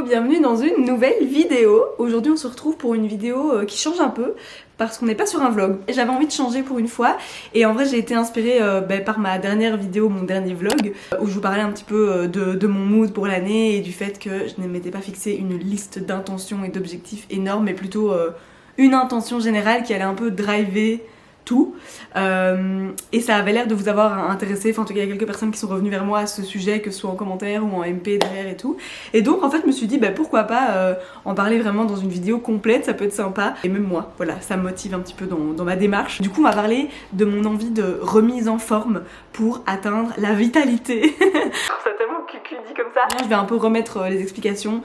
Hello, bienvenue dans une nouvelle vidéo. Aujourd'hui on se retrouve pour une vidéo qui change un peu parce qu'on n'est pas sur un vlog. J'avais envie de changer pour une fois et en vrai j'ai été inspirée par ma dernière vidéo, mon dernier vlog où je vous parlais un petit peu de mon mood pour l'année et du fait que je ne m'étais pas fixé une liste d'intentions et d'objectifs énormes mais plutôt une intention générale qui allait un peu driver tout et ça avait l'air de vous avoir intéressé, enfin en tout cas il y a quelques personnes qui sont revenues vers moi à ce sujet, que ce soit en commentaire ou en MP derrière et tout, et donc en fait je me suis dit pourquoi pas en parler vraiment dans une vidéo complète, ça peut être sympa, et même moi, voilà, ça me motive un petit peu dans ma démarche. Du coup on va parler de mon envie de remise en forme pour atteindre la vitalité. C'est tellement cucu dit comme ça. Je vais un peu remettre les explications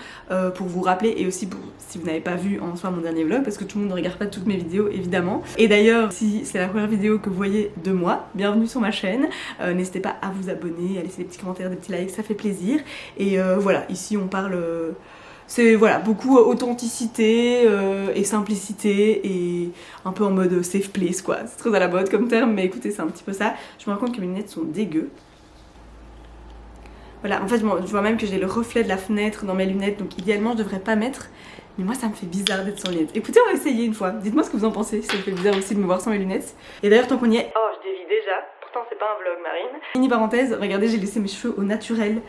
pour vous rappeler et aussi pour, si vous n'avez pas vu en soi mon dernier vlog, parce que tout le monde ne regarde pas toutes mes vidéos évidemment. Et d'ailleurs si c'est la première vidéo que vous voyez de moi, bienvenue sur ma chaîne, n'hésitez pas à vous abonner, à laisser des petits commentaires, des petits likes, ça fait plaisir. Et voilà, ici on parle... c'est voilà, beaucoup authenticité et simplicité et un peu en mode safe place quoi. C'est très à la mode comme terme mais écoutez c'est un petit peu ça. Je me rends compte que mes lunettes sont dégueu. Voilà, en fait je vois même que j'ai le reflet de la fenêtre dans mes lunettes donc idéalement je devrais pas mettre. Mais moi ça me fait bizarre d'être sans lunettes. Écoutez on va essayer une fois. Dites-moi ce que vous en pensez, si ça me fait bizarre aussi de me voir sans mes lunettes. Et d'ailleurs tant qu'on y est... Oh je dévie déjà. Pourtant c'est pas un vlog Marine. Mini parenthèse, regardez j'ai laissé mes cheveux au naturel.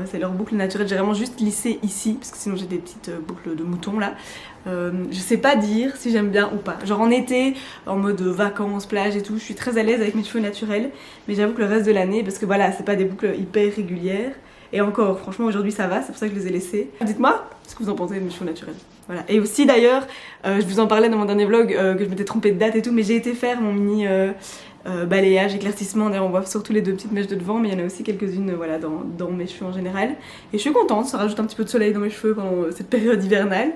C'est leur boucle naturelle, j'ai vraiment juste lissé ici parce que sinon j'ai des petites boucles de mouton là. Je sais pas dire si j'aime bien ou pas. Genre en été, en mode vacances, plage et tout, je suis très à l'aise avec mes cheveux naturels. Mais j'avoue que le reste de l'année, parce que voilà, c'est pas des boucles hyper régulières. Et encore, franchement aujourd'hui ça va, c'est pour ça que je les ai laissés. Dites-moi ce que vous en pensez de mes cheveux naturels. Voilà. Et aussi d'ailleurs, je vous en parlais dans mon dernier vlog que je m'étais trompée de date et tout, mais j'ai été faire mon mini balayage, éclaircissement. D'ailleurs on voit surtout les deux petites mèches de devant, mais il y en a aussi quelques-unes voilà, dans mes cheveux en général. Et je suis contente, ça rajoute un petit peu de soleil dans mes cheveux pendant cette période hivernale.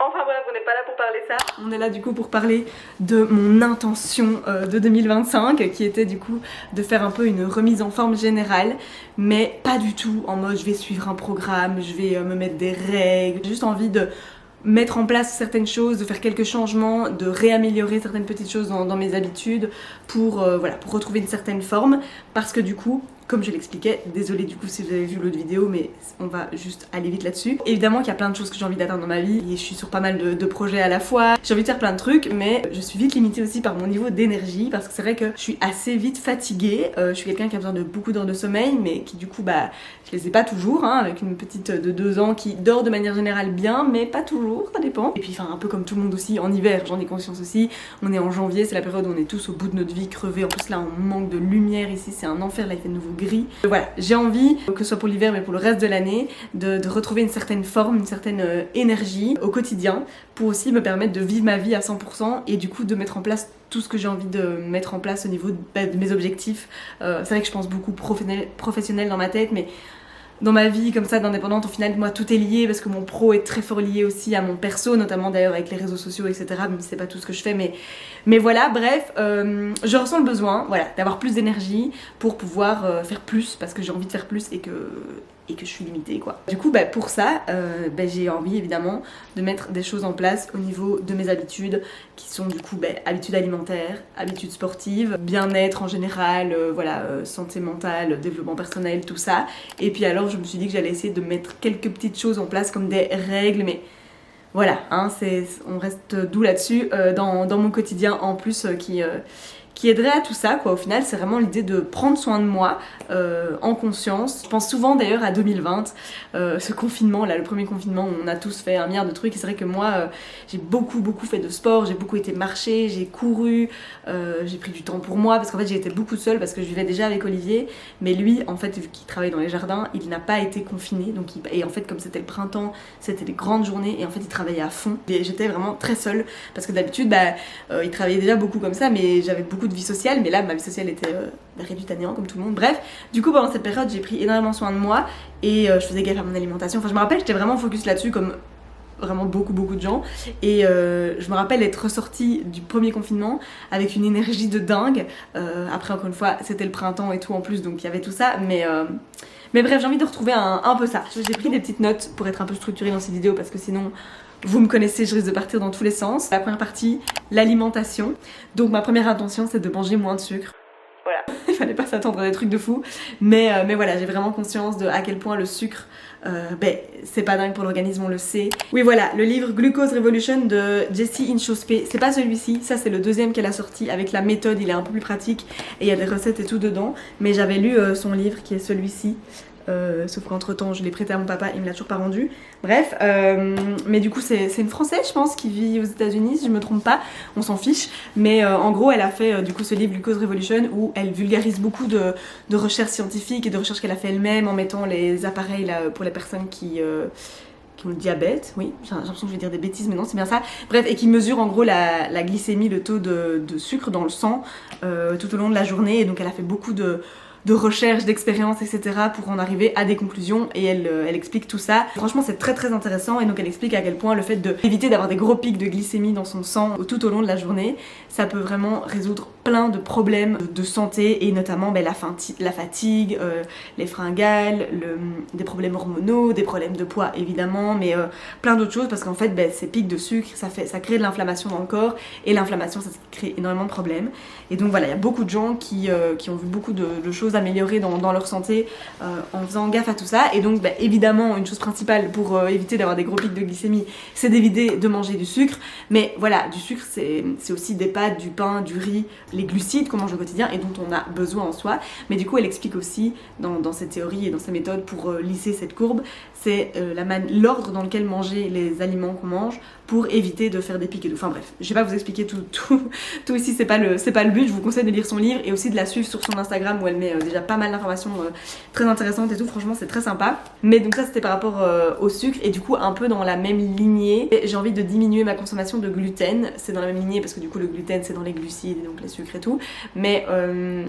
Enfin bref, on n'est pas là pour parler ça. On est là du coup pour parler de mon intention de 2025 qui était du coup de faire un peu une remise en forme générale, mais pas du tout en mode je vais suivre un programme, je vais me mettre des règles. J'ai juste envie de mettre en place certaines choses, de faire quelques changements, de réaméliorer certaines petites choses dans mes habitudes pour, voilà, pour retrouver une certaine forme, parce que du coup, comme je l'expliquais, désolée du coup si vous avez vu l'autre vidéo mais on va juste aller vite là-dessus. Évidemment qu'il y a plein de choses que j'ai envie d'atteindre dans ma vie et je suis sur pas mal de projets à la fois, j'ai envie de faire plein de trucs mais je suis vite limitée aussi par mon niveau d'énergie parce que c'est vrai que je suis assez vite fatiguée, je suis quelqu'un qui a besoin de beaucoup d'heures de sommeil mais qui du coup je les ai pas toujours, hein, avec une petite de 2 ans qui dort de manière générale bien mais pas toujours, ça dépend. Et puis enfin un peu comme tout le monde aussi en hiver, j'en ai conscience aussi, on est en janvier, c'est la période où on est tous au bout de notre vie crevés, en plus là on manque de lumière ici, c'est un enfer, là il fait de nouveau gris. Voilà, j'ai envie, que ce soit pour l'hiver mais pour le reste de l'année, de retrouver une certaine forme, une certaine énergie au quotidien pour aussi me permettre de vivre ma vie à 100% et du coup de mettre en place tout ce que j'ai envie de mettre en place au niveau de mes objectifs. C'est vrai que je pense beaucoup professionnel dans ma tête mais dans ma vie comme ça d'indépendante, au final moi tout est lié parce que mon pro est très fort lié aussi à mon perso, notamment d'ailleurs avec les réseaux sociaux etc, même si c'est pas tout ce que je fais mais voilà, bref, je ressens le besoin voilà, d'avoir plus d'énergie pour pouvoir faire plus parce que j'ai envie de faire plus et que je suis limitée quoi. Du coup pour ça j'ai envie évidemment de mettre des choses en place au niveau de mes habitudes qui sont du coup habitudes alimentaires, habitudes sportives, bien-être en général, voilà, santé mentale, développement personnel, tout ça. Et puis alors je me suis dit que j'allais essayer de mettre quelques petites choses en place comme des règles mais voilà, hein, on reste doux là-dessus dans mon quotidien en plus qui aiderait à tout ça quoi. Au final c'est vraiment l'idée de prendre soin de moi en conscience. Je pense souvent d'ailleurs à 2020, ce confinement là, le premier confinement où on a tous fait un milliard de trucs et c'est vrai que moi j'ai beaucoup fait de sport, j'ai beaucoup été marcher, j'ai couru, j'ai pris du temps pour moi parce qu'en fait j'ai été beaucoup seule parce que je vivais déjà avec Olivier mais lui en fait vu qu'il travaille dans les jardins il n'a pas été confiné donc et en fait comme c'était le printemps c'était des grandes journées et en fait il travaillait à fond et j'étais vraiment très seule parce que d'habitude il travaillait déjà beaucoup comme ça mais j'avais beaucoup de vie sociale mais là ma vie sociale était réduite à néant comme tout le monde. Bref, du coup pendant cette période j'ai pris énormément soin de moi et je faisais gaffe à mon alimentation, enfin je me rappelle j'étais vraiment focus là-dessus comme vraiment beaucoup de gens et je me rappelle être ressortie du premier confinement avec une énergie de dingue. Après encore une fois c'était le printemps et tout en plus donc il y avait tout ça mais bref j'ai envie de retrouver un peu ça. J'ai pris des petites notes pour être un peu structurée dans ces vidéos parce que sinon vous me connaissez, je risque de partir dans tous les sens. La première partie, l'alimentation. Donc ma première intention c'est de manger moins de sucre. Voilà, il fallait pas s'attendre à des trucs de fou mais voilà j'ai vraiment conscience de à quel point le sucre ben c'est pas dingue pour l'organisme, on le sait. Oui voilà, le livre Glucose Revolution de Jessie Inchauspé, c'est pas celui-ci, ça c'est le deuxième qu'elle a sorti avec la méthode, il est un peu plus pratique et il y a des recettes et tout dedans, mais j'avais lu son livre qui est celui-ci. Sauf qu'entre temps je l'ai prêté à mon papa, il me l'a toujours pas rendu. Bref, mais du coup c'est une française je pense qui vit aux États-Unis si je me trompe pas, on s'en fiche. Mais en gros elle a fait du coup ce livre Glucose Revolution où elle vulgarise beaucoup de recherches scientifiques et de recherches qu'elle a fait elle-même en mettant les appareils là, pour les personnes qui ont le diabète, oui, j'ai l'impression que je vais dire des bêtises mais non c'est bien ça. Bref, et qui mesure en gros la glycémie, le taux de sucre dans le sang tout au long de la journée. Et donc elle a fait beaucoup de recherche, d'expérience, etc. pour en arriver à des conclusions et elle explique tout ça. Franchement c'est très très intéressant et donc elle explique à quel point le fait d'éviter d'avoir des gros pics de glycémie dans son sang tout au long de la journée, ça peut vraiment résoudre plein de problèmes de santé et notamment ben, la fatigue, les fringales, des problèmes hormonaux, des problèmes de poids évidemment, mais plein d'autres choses parce qu'en fait ben, ces pics de sucre ça crée de l'inflammation dans le corps et l'inflammation ça crée énormément de problèmes. Et donc voilà, il y a beaucoup de gens qui ont vu beaucoup de choses améliorer dans leur santé en faisant gaffe à tout ça. Et donc bah, évidemment une chose principale pour éviter d'avoir des gros pics de glycémie, c'est d'éviter de manger du sucre. Mais voilà, du sucre c'est aussi des pâtes, du pain, du riz, les glucides qu'on mange au quotidien et dont on a besoin en soi. Mais du coup elle explique aussi dans cette théorie et dans sa méthode pour lisser cette courbe, c'est l'ordre dans lequel manger les aliments qu'on mange pour éviter de faire des pics et tout. Enfin bref, je vais pas vous expliquer tout ici, c'est pas le but. Je vous conseille de lire son livre et aussi de la suivre sur son Instagram où elle met déjà pas mal d'informations très intéressantes et tout. Franchement c'est très sympa. Mais donc ça c'était par rapport au sucre et du coup un peu dans la même lignée, j'ai envie de diminuer ma consommation de gluten. C'est dans la même lignée parce que du coup le gluten c'est dans les glucides et donc les sucres et tout. Mais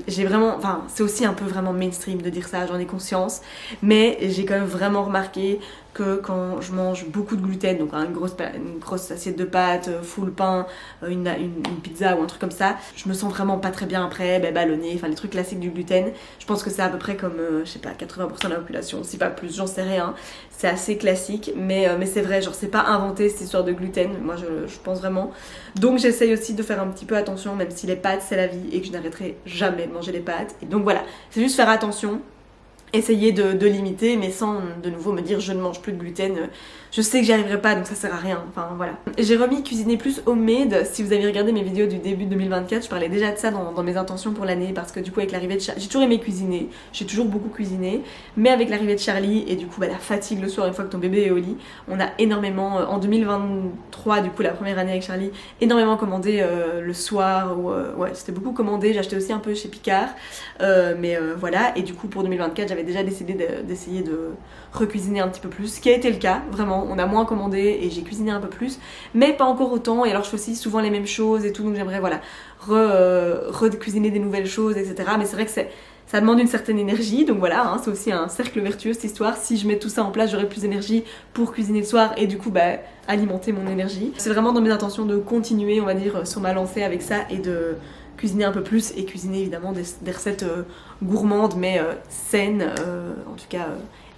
j'ai vraiment, enfin c'est aussi un peu vraiment mainstream de dire ça, j'en ai conscience. Mais j'ai quand même vraiment remarqué que quand je mange beaucoup de gluten, donc une grosse assiette de pâtes, full pain, une pizza ou un truc comme ça, je me sens vraiment pas très bien après, ballonné, enfin les trucs classiques du gluten. Je pense que c'est à peu près comme, je sais pas, 80% de la population, si pas plus, j'en sais rien. C'est assez classique, mais c'est vrai, genre c'est pas inventé cette histoire de gluten, moi je pense vraiment. Donc j'essaye aussi de faire un petit peu attention, même si les pâtes c'est la vie et que je n'arrêterai jamais de manger les pâtes. Et donc voilà, c'est juste faire attention. Essayer de limiter mais sans de nouveau me dire je ne mange plus de gluten, je sais que j'y arriverai pas donc ça sert à rien, enfin voilà. J'ai remis cuisiner plus homemade. Si vous avez regardé mes vidéos du début de 2024 je parlais déjà de ça dans mes intentions pour l'année parce que du coup avec l'arrivée de Charlie, j'ai toujours aimé cuisiner, j'ai toujours beaucoup cuisiné, mais avec l'arrivée de Charlie et du coup la fatigue le soir une fois que ton bébé est au lit, on a énormément, en 2023 du coup la première année avec Charlie, énormément commandé le soir ou ouais c'était beaucoup commandé, j'ai acheté aussi un peu chez Picard, mais voilà. Et du coup pour 2024 j'avais déjà décidé d'essayer de recuisiner un petit peu plus, ce qui a été le cas, vraiment, on a moins commandé et j'ai cuisiné un peu plus, mais pas encore autant, et alors je fais aussi souvent les mêmes choses et tout, donc j'aimerais voilà, recuisiner des nouvelles choses, etc. Mais c'est vrai que ça demande une certaine énergie, donc voilà, hein, c'est aussi un cercle vertueux cette histoire. Si je mets tout ça en place, j'aurai plus d'énergie pour cuisiner le soir et du coup alimenter mon énergie. C'est vraiment dans mes intentions de continuer, on va dire, sur ma lancée avec ça et de cuisiner un peu plus et cuisiner évidemment des recettes gourmandes mais saines, en tout cas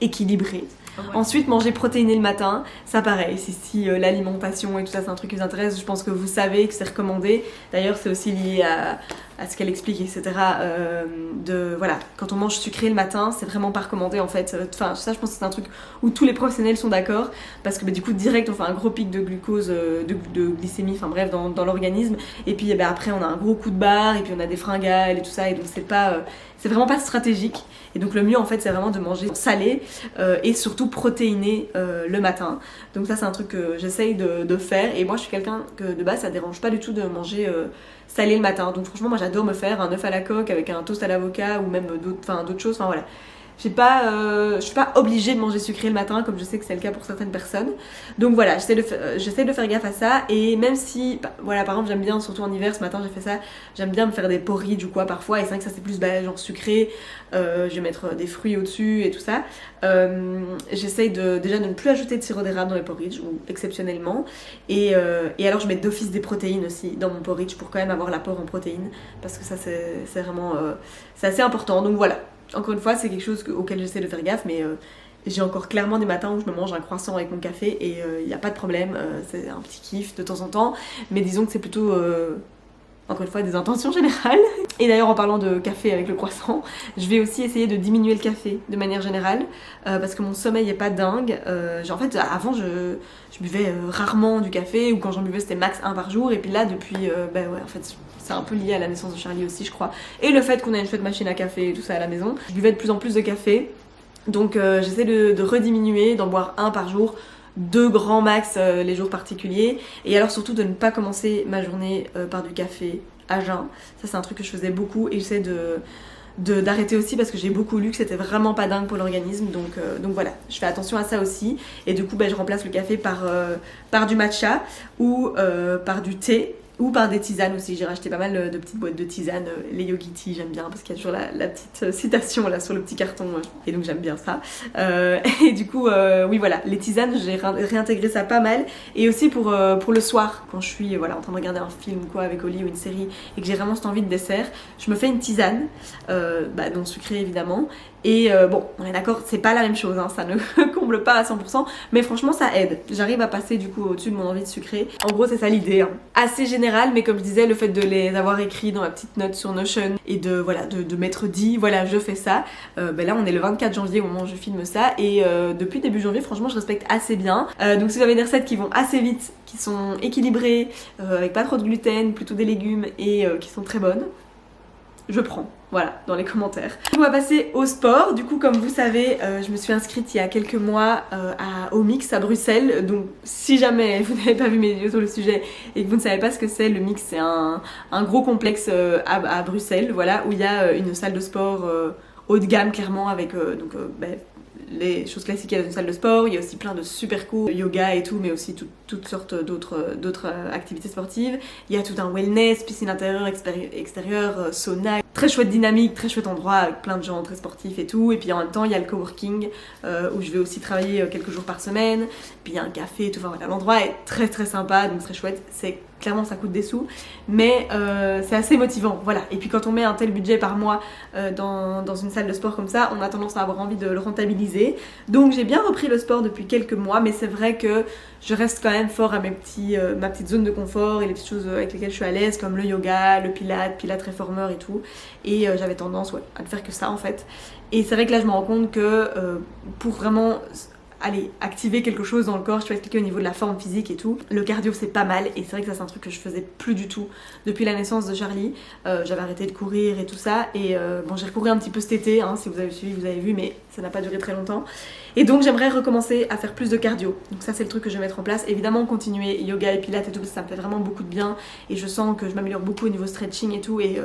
équilibrées. Ouais. Ensuite, manger protéiné le matin, ça pareil, si l'alimentation et tout ça c'est un truc qui vous intéresse, je pense que vous savez que c'est recommandé. D'ailleurs c'est aussi lié à ce qu'elle explique, etc. Voilà, quand on mange sucré le matin, c'est vraiment pas recommandé en fait. Enfin ça je pense que c'est un truc où tous les professionnels sont d'accord parce que du coup direct on fait un gros pic de glucose, de glycémie, enfin bref dans l'organisme. Et puis après on a un gros coup de barre et puis on a des fringales et tout ça et donc c'est vraiment pas stratégique. Et donc le mieux en fait c'est vraiment de manger salé et surtout protéiné le matin. Donc ça c'est un truc que j'essaye de faire et moi je suis quelqu'un que de base ça dérange pas du tout de manger salé le matin. Donc franchement moi j'adore me faire un œuf à la coque avec un toast à l'avocat ou même d'autres choses, enfin voilà. Je suis pas obligée de manger sucré le matin comme je sais que c'est le cas pour certaines personnes. Donc voilà, j'essaie de faire gaffe à ça. Et même si, voilà, par exemple j'aime bien, surtout en hiver, ce matin j'ai fait ça, j'aime bien me faire des porridge ou quoi parfois. Et c'est vrai que ça c'est plus genre sucré, je vais mettre des fruits au dessus et tout ça. J'essaye déjà de ne plus ajouter de sirop d'érable dans les porridge, ou exceptionnellement. Et alors je mets d'office des protéines aussi dans mon porridge pour quand même avoir l'apport en protéines. Parce que ça c'est vraiment c'est assez important. Donc voilà. Encore une fois, c'est quelque chose auquel j'essaie de faire gaffe, mais j'ai encore clairement des matins où je me mange un croissant avec mon café et il n'y a pas de problème, c'est un petit kiff de temps en temps, mais disons que c'est plutôt, encore une fois, des intentions générales. Et d'ailleurs en parlant de café avec le croissant, je vais aussi essayer de diminuer le café de manière générale parce que mon sommeil est pas dingue. En fait avant je buvais rarement du café ou quand j'en buvais c'était max 1 par jour et puis là depuis bah ouais en fait c'est un peu lié à la naissance de Charlie aussi je crois. Et le fait qu'on a une chouette machine à café et tout ça à la maison. Je buvais de plus en plus de café donc j'essaie de rediminuer, d'en boire 1 par jour. 2 grands max les jours particuliers et alors surtout de ne pas commencer ma journée par du café à jeun. Ça c'est un truc que je faisais beaucoup et j'essaie d'arrêter aussi parce que j'ai beaucoup lu que c'était vraiment pas dingue pour l'organisme donc voilà, je fais attention à ça aussi et du coup je remplace le café par du matcha ou par du thé ou par des tisanes aussi. J'ai racheté pas mal de petites boîtes de tisanes, les Yogi Tea j'aime bien parce qu'il y a toujours la petite citation là sur le petit carton et donc j'aime bien ça. Et du coup oui voilà, les tisanes j'ai réintégré ça pas mal et aussi pour le soir quand je suis voilà, en train de regarder un film quoi avec Oli ou une série et que j'ai vraiment cette envie de dessert, je me fais une tisane non sucrée évidemment. Et bon, on est d'accord, c'est pas la même chose, hein, ça ne comble pas à 100%, mais franchement ça aide. J'arrive à passer du coup au-dessus de mon envie de sucrer. En gros c'est ça l'idée, hein. Assez général, mais comme je disais, le fait de les avoir écrits dans ma petite note sur Notion et de m'être dit, voilà je fais ça. Là on est le 24 janvier au moment où je filme ça et depuis début janvier franchement je respecte assez bien. Donc si vous avez des recettes qui vont assez vite, qui sont équilibrées, avec pas trop de gluten, plutôt des légumes et qui sont très bonnes, je prends. Voilà, dans les commentaires. On va passer au sport. Du coup, comme vous savez, je me suis inscrite il y a quelques mois au Mix à Bruxelles. Donc, si jamais vous n'avez pas vu mes vidéos sur le sujet et que vous ne savez pas ce que c'est, le Mix, c'est un gros complexe à Bruxelles, voilà, où il y a une salle de sport haut de gamme, clairement, avec les choses classiques dans une salle de sport. Il y a aussi plein de super cours, yoga et tout, mais aussi toutes sortes d'autres activités sportives. Il y a tout un wellness, piscine intérieure, extérieure, sauna. Très chouette dynamique, très chouette endroit avec plein de gens très sportifs et tout. Et puis en même temps, il y a le coworking où je vais aussi travailler quelques jours par semaine. Puis il y a un café et tout. Enfin voilà, l'endroit est très très sympa, donc très chouette. C'est clairement ça coûte des sous, mais c'est assez motivant. Voilà. Et puis quand on met un tel budget par mois dans une salle de sport comme ça, on a tendance à avoir envie de le rentabiliser. Donc j'ai bien repris le sport depuis quelques mois, mais c'est vrai que je reste quand même fort à ma petite zone de confort et les petites choses avec lesquelles je suis à l'aise, comme le yoga, le pilates réformeur et tout. Et j'avais tendance à ne faire que ça en fait. Et c'est vrai que là je me rends compte que pour vraiment activer quelque chose dans le corps, je peux expliquer au niveau de la forme physique et tout, le cardio c'est pas mal et c'est vrai que ça c'est un truc que je faisais plus du tout depuis la naissance de Charlie. J'avais arrêté de courir et tout ça et bon j'ai recouru un petit peu cet été, hein, si vous avez suivi vous avez vu, mais ça n'a pas duré très longtemps et donc j'aimerais recommencer à faire plus de cardio. Donc ça c'est le truc que je vais mettre en place. Évidemment continuer yoga et pilates et tout, ça me fait vraiment beaucoup de bien et je sens que je m'améliore beaucoup au niveau stretching et tout et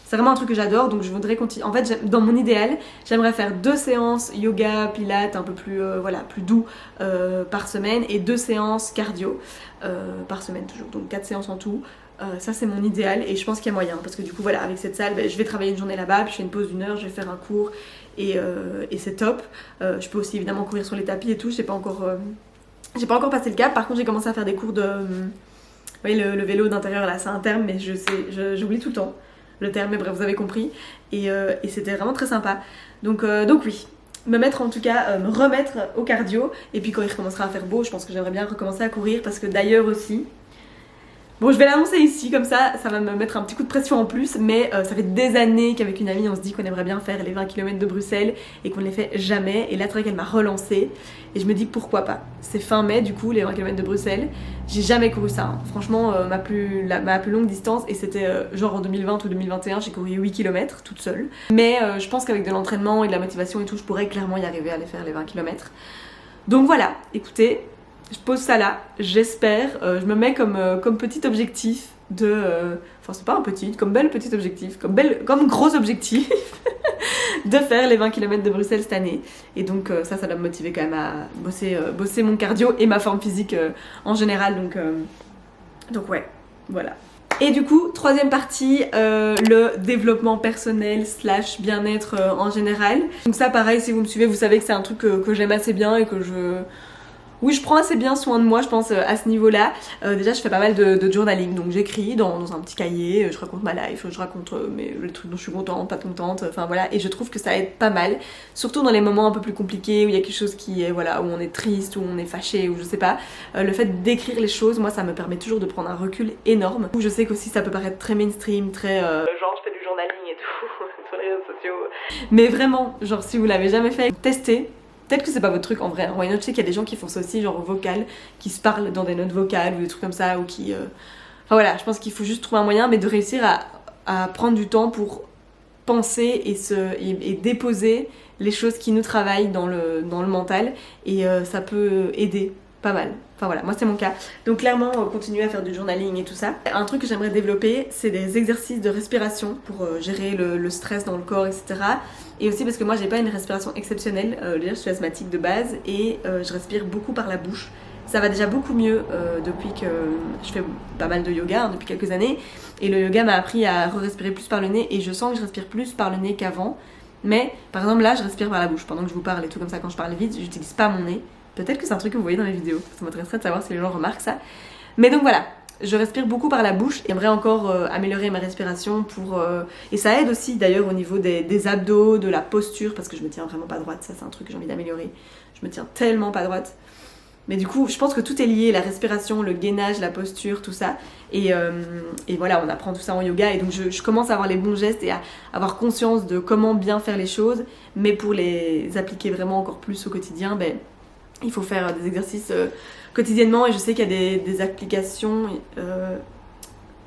c'est vraiment un truc que j'adore, donc je voudrais continuer. En fait, dans mon idéal, j'aimerais faire 2 séances yoga, pilates, un peu plus, plus doux par semaine et 2 séances cardio par semaine toujours. Donc 4 séances en tout. Ça c'est mon idéal et je pense qu'il y a moyen parce que du coup voilà, avec cette salle, je vais travailler une journée là-bas, puis je fais une pause d'1 heure, je vais faire un cours et c'est top. Je peux aussi évidemment courir sur les tapis et tout, j'ai pas encore passé le cap. Par contre j'ai commencé à faire des cours de... oui, le vélo d'intérieur là, c'est un terme mais j'oublie tout le temps le terme, mais bref, vous avez compris. Et c'était vraiment très sympa. Donc oui, me remettre au cardio. Et puis quand il recommencera à faire beau, je pense que j'aimerais bien recommencer à courir. Parce que d'ailleurs aussi, bon je vais l'annoncer ici, comme ça va me mettre un petit coup de pression en plus. Mais ça fait des années qu'avec une amie on se dit qu'on aimerait bien faire les 20 km de Bruxelles et qu'on ne les fait jamais. Et là c'est vrai qu'elle m'a relancée. Et je me dis pourquoi pas. C'est fin mai du coup, les 20 km de Bruxelles. J'ai jamais couru ça, hein. Franchement ma plus longue distance, et c'était genre en 2020 ou 2021, j'ai couru 8 km toute seule. Mais je pense qu'avec de l'entraînement et de la motivation et tout, je pourrais clairement y arriver à aller faire les 20 km. Donc voilà, écoutez, je pose ça là, j'espère, je me mets comme petit objectif de... enfin c'est pas un petit, comme bel petit objectif, comme gros objectif de faire les 20 km de Bruxelles cette année. Et donc ça doit me motiver quand même à bosser mon cardio et ma forme physique en général. Donc ouais, voilà. Et du coup, troisième partie, le développement personnel / bien-être en général. Donc ça pareil, si vous me suivez, vous savez que c'est un truc que j'aime assez bien et que oui, je prends assez bien soin de moi, je pense, à ce niveau-là. Déjà, je fais pas mal de journaling, donc j'écris dans un petit cahier, je raconte ma life, je raconte les trucs dont je suis contente, pas contente, enfin voilà. Et je trouve que ça aide pas mal, surtout dans les moments un peu plus compliqués, où il y a quelque chose qui est, voilà, où on est triste, où on est fâché, ou je sais pas. Le fait d'écrire les choses, moi, ça me permet toujours de prendre un recul énorme. Je sais qu'aussi, ça peut paraître très mainstream, très... genre, je fais du journaling les réseaux sociaux. Mais vraiment, genre si vous l'avez jamais fait, testez. Peut-être que c'est pas votre truc en vrai. En vrai, je sais qu'il y a des gens qui font ça aussi, genre vocal, qui se parlent dans des notes vocales ou des trucs comme ça, ou qui... Enfin voilà, je pense qu'il faut juste trouver un moyen, mais de réussir à prendre du temps pour penser et déposer les choses qui nous travaillent dans le mental. Et ça peut aider pas mal. Enfin voilà, moi c'est mon cas. Donc clairement, continuer à faire du journaling et tout ça. Un truc que j'aimerais développer, c'est des exercices de respiration pour gérer le stress dans le corps, etc. Et aussi parce que moi j'ai pas une respiration exceptionnelle. Déjà je suis asthmatique de base et je respire beaucoup par la bouche. Ça va déjà beaucoup mieux depuis que je fais pas mal de yoga, depuis quelques années. Et le yoga m'a appris à respirer plus par le nez et je sens que je respire plus par le nez qu'avant. Mais par exemple là, je respire par la bouche pendant que je vous parle et tout comme ça. Quand je parle vite, j'utilise pas mon nez. Peut-être que c'est un truc que vous voyez dans les vidéos. Ça m'intéresserait de savoir si les gens remarquent ça. Mais donc voilà, je respire beaucoup par la bouche. J'aimerais encore améliorer ma respiration et ça aide aussi d'ailleurs au niveau des abdos, de la posture, parce que je me tiens vraiment pas droite. Ça c'est un truc que j'ai envie d'améliorer. Je me tiens tellement pas droite. Mais du coup, je pense que tout est lié, la respiration, le gainage, la posture, tout ça. Et voilà, on apprend tout ça en yoga. Et donc je commence à avoir les bons gestes et à avoir conscience de comment bien faire les choses. Mais pour les appliquer vraiment encore plus au quotidien, il faut faire des exercices quotidiennement. Et je sais qu'il y a des applications...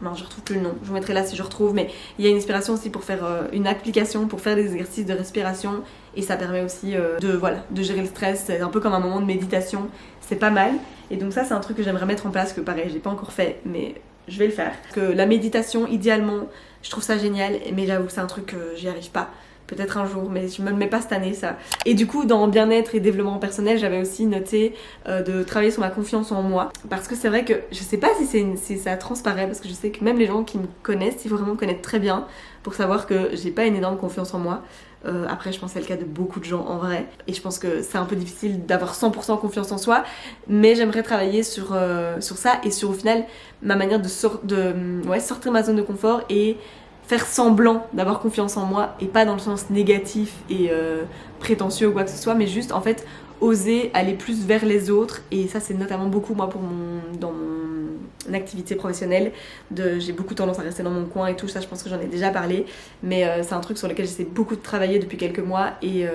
Non, je retrouve plus le nom, je vous mettrai là si je retrouve, mais il y a une inspiration aussi pour faire une application, pour faire des exercices de respiration, et ça permet aussi de gérer le stress. C'est un peu comme un moment de méditation, c'est pas mal. Et donc ça c'est un truc que j'aimerais mettre en place, que pareil j'ai pas encore fait, mais je vais le faire. Parce que la méditation, idéalement, je trouve ça génial, mais j'avoue que c'est un truc que j'y arrive pas. Peut-être un jour, mais je me le mets pas cette année ça. Et du coup, dans bien-être et développement personnel, j'avais aussi noté de travailler sur ma confiance en moi. Parce que c'est vrai que je sais pas si ça transparaît, parce que je sais que même les gens qui me connaissent, il faut vraiment me connaître très bien pour savoir que j'ai pas une énorme confiance en moi. Après, je pense que c'est le cas de beaucoup de gens en vrai. Et je pense que c'est un peu difficile d'avoir 100% confiance en soi. Mais j'aimerais travailler sur ça et sur au final ma manière de sortir ma zone de confort et faire semblant d'avoir confiance en moi, et pas dans le sens négatif et prétentieux ou quoi que ce soit, mais juste en fait oser aller plus vers les autres. Et ça c'est notamment beaucoup moi dans mon activité professionnelle, j'ai beaucoup tendance à rester dans mon coin et tout ça, je pense que j'en ai déjà parlé, mais c'est un truc sur lequel j'essaie beaucoup de travailler depuis quelques mois et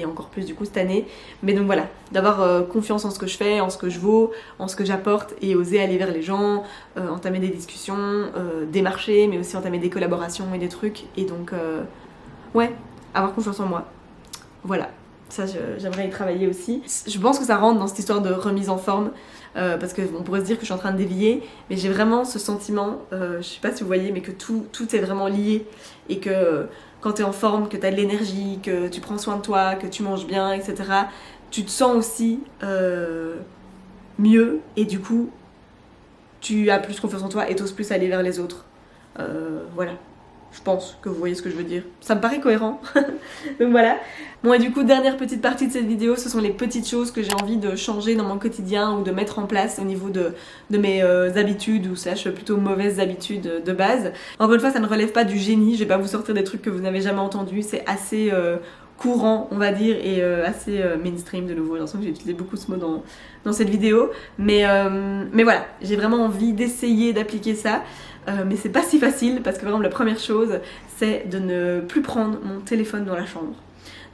encore plus du coup cette année. Mais donc voilà, d'avoir confiance en ce que je fais, en ce que je vaux, en ce que j'apporte, et oser aller vers les gens, entamer des discussions, démarcher, mais aussi entamer des collaborations et des trucs. Et donc ouais, avoir confiance en moi, voilà. Ça, j'aimerais y travailler aussi. Je pense que ça rentre dans cette histoire de remise en forme, parce qu'on pourrait se dire que je suis en train de dévier, mais j'ai vraiment ce sentiment, je sais pas si vous voyez, mais que tout est vraiment lié, et que quand t'es en forme, que t'as de l'énergie, que tu prends soin de toi, que tu manges bien, etc., tu te sens aussi mieux, et du coup, tu as plus confiance en toi et t'oses plus aller vers les autres. Voilà. Je pense que vous voyez ce que je veux dire. Ça me paraît cohérent. Donc voilà. Bon, et du coup, dernière petite partie de cette vidéo, ce sont les petites choses que j'ai envie de changer dans mon quotidien ou de mettre en place au niveau de mes habitudes, ou plutôt mauvaises habitudes de base. Encore une fois, ça ne relève pas du génie. Je vais pas vous sortir des trucs que vous n'avez jamais entendus. C'est assez courant, on va dire, et assez mainstream de nouveau. J'ai l'impression que j'ai utilisé beaucoup ce mot dans cette vidéo. Mais voilà, j'ai vraiment envie d'essayer d'appliquer ça. Mais c'est pas si facile, parce que par exemple la première chose c'est de ne plus prendre mon téléphone dans la chambre.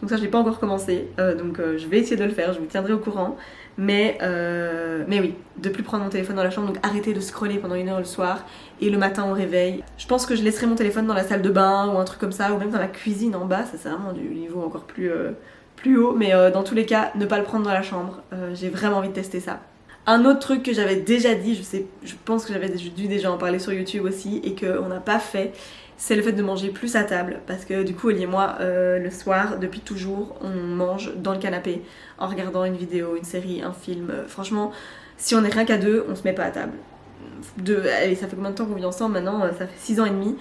Donc ça je l'ai pas encore commencé, donc je vais essayer de le faire, je vous tiendrai au courant. Mais oui, de plus prendre mon téléphone dans la chambre, donc arrêter de scroller pendant 1 heure le soir et le matin au réveil. Je pense que je laisserai mon téléphone dans la salle de bain ou un truc comme ça, ou même dans la cuisine en bas, ça c'est vraiment du niveau encore plus haut. Mais dans tous les cas, ne pas le prendre dans la chambre, j'ai vraiment envie de tester ça. Un autre truc que j'avais déjà dit, je pense que j'avais dû déjà en parler sur YouTube aussi, et qu'on n'a pas fait, c'est le fait de manger plus à table. Parce que du coup, Ellie et moi, le soir, depuis toujours, on mange dans le canapé en regardant une vidéo, une série, un film. Franchement, si on est rien qu'à deux, on se met pas à table. Allez, ça fait combien de temps qu'on vit ensemble maintenant? Ça fait 6 ans et demi.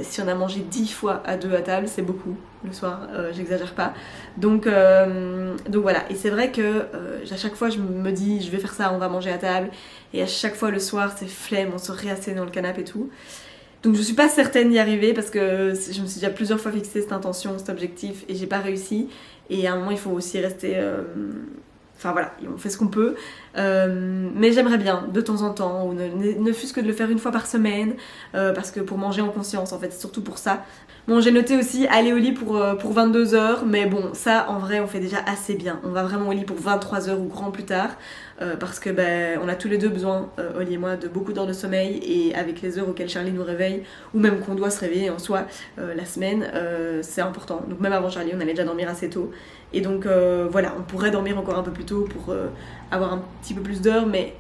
Si on a mangé 10 fois à deux à table, c'est beaucoup le soir, j'exagère pas. Donc voilà, et c'est vrai que à chaque fois je me dis je vais faire ça, on va manger à table, et à chaque fois le soir c'est flemme, on se réassied dans le canapé et tout. Donc je suis pas certaine d'y arriver, parce que je me suis déjà plusieurs fois fixé cette intention, cet objectif, et j'ai pas réussi. Et à un moment il faut aussi rester... Enfin voilà, on fait ce qu'on peut, mais j'aimerais bien de temps en temps, ou ne fût-ce que de le faire 1 fois par semaine, parce que pour manger en conscience en fait, c'est surtout pour ça. Bon, j'ai noté aussi aller au lit pour 22 h, mais bon, ça en vrai on fait déjà assez bien. On va vraiment au lit pour 23 h ou grand plus tard, parce que on a tous les deux besoin, Oli et moi, de beaucoup d'heures de sommeil, et avec les heures auxquelles Charlie nous réveille, ou même qu'on doit se réveiller en soi la semaine, c'est important. Donc même avant Charlie, on allait déjà dormir assez tôt. Et donc voilà, on pourrait dormir encore un peu plus tôt pour avoir un petit peu plus d'heures, mais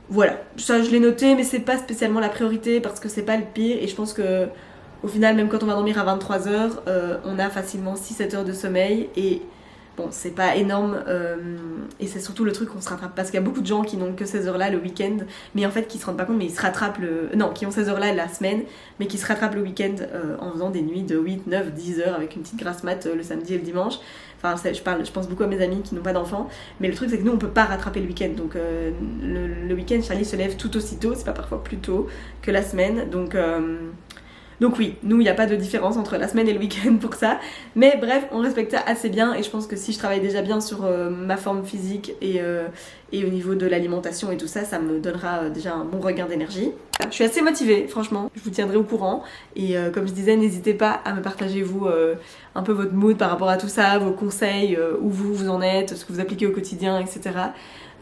voilà. Ça je l'ai noté, mais c'est pas spécialement la priorité parce que c'est pas le pire, et je pense que au final, même quand on va dormir à 23 h, on a facilement 6-7 heures de sommeil, et bon, c'est pas énorme, et c'est surtout le truc qu'on se rattrape, parce qu'il y a beaucoup de gens qui n'ont que ces heures-là le week-end, mais en fait qui se rendent pas compte, mais ils se rattrapent qui ont ces heures-là la semaine, mais qui se rattrapent le week-end en faisant des nuits de 8, 9, 10 heures avec une petite grasse mat le samedi et le dimanche. Enfin, je pense beaucoup à mes amis qui n'ont pas d'enfants, mais le truc c'est que nous on peut pas rattraper le week-end, donc le week-end Charlie se lève tout aussitôt, c'est pas parfois plus tôt que la semaine, donc oui, nous, il n'y a pas de différence entre la semaine et le week-end pour ça. Mais bref, on respecte ça assez bien, et je pense que si je travaille déjà bien sur ma forme physique et au niveau de l'alimentation et tout ça, ça me donnera déjà un bon regain d'énergie. Je suis assez motivée, franchement, je vous tiendrai au courant. Et comme je disais, n'hésitez pas à me partager vous un peu votre mood par rapport à tout ça, vos conseils, où vous en êtes, ce que vous appliquez au quotidien, etc.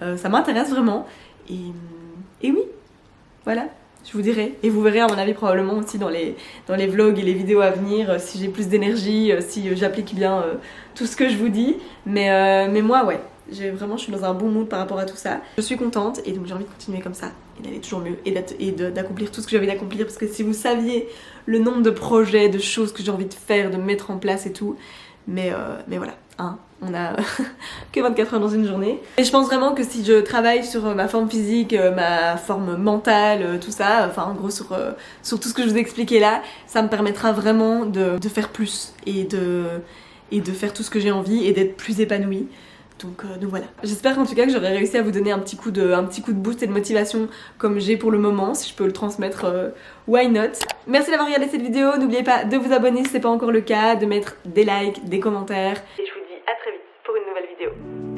Ça m'intéresse vraiment. Et oui, voilà. Je vous dirai, et vous verrez à mon avis probablement aussi dans les vlogs et les vidéos à venir si j'ai plus d'énergie, si j'applique bien tout ce que je vous dis. Mais moi ouais, je suis dans un bon mood par rapport à tout ça. Je suis contente, et donc j'ai envie de continuer comme ça et d'aller toujours mieux et d'accomplir tout ce que j'ai envie d'accomplir, parce que si vous saviez le nombre de projets, de choses que j'ai envie de faire, de mettre en place et tout, mais voilà, hein. On a que 24 heures dans une journée. Et je pense vraiment que si je travaille sur ma forme physique, ma forme mentale, tout ça, enfin en gros sur tout ce que je vous ai expliqué là, ça me permettra vraiment de faire plus et de faire tout ce que j'ai envie et d'être plus épanouie. Donc voilà. J'espère en tout cas que j'aurai réussi à vous donner un petit coup de boost et de motivation comme j'ai pour le moment. Si je peux le transmettre, why not. Merci d'avoir regardé cette vidéo. N'oubliez pas de vous abonner si c'est pas encore le cas, de mettre des likes, des commentaires. Et je vous dis à très vite pour une nouvelle vidéo.